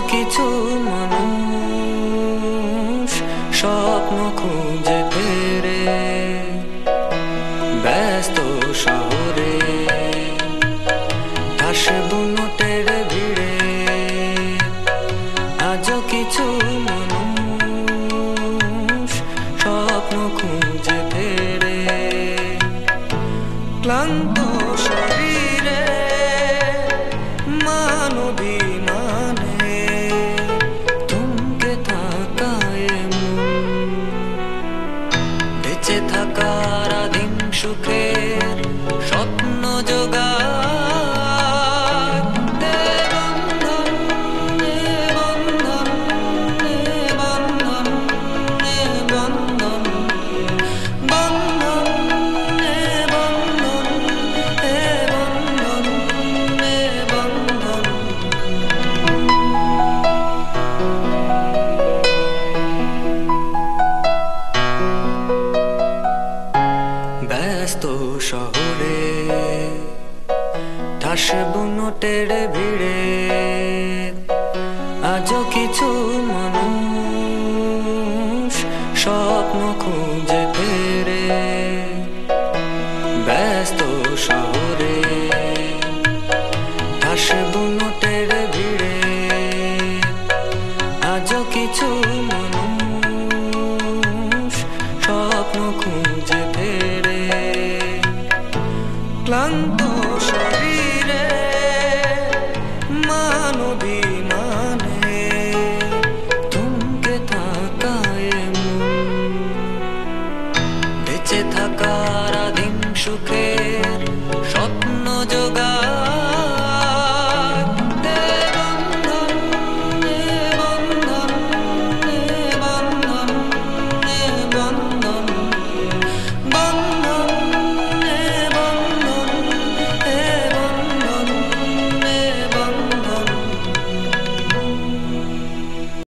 কিছু মানুষ স্বপ্ন খুঁজে ফেরে ব্যস্ত শহরে, আসবো নোটের ভিড়ে। আজও কিছু মানুষ স্বপ্ন খুঁজে ফেরে ক্লান্ত শরীরে মানবী মানে থমকে থাকায় মন, বেঁচে থাকার আদিম সুখের স্বপ্ন জোগায়। ব্যস্ত শহরে ঠাসবো নোটের ভিড়ে, আজও কিছু মানুষ স্বপ্ন খুঁজে ফেরে ব্যস্ত শহরে, ঠাসবো নোটের ভিড়ে। আজও কিছু মানুষ স্বপ্ন খুঁজে ফেরে ক্লান্ত শরীরে মানবী মানে থমকে থাকায় মন, বেঁচে থাকার আদিম সুখে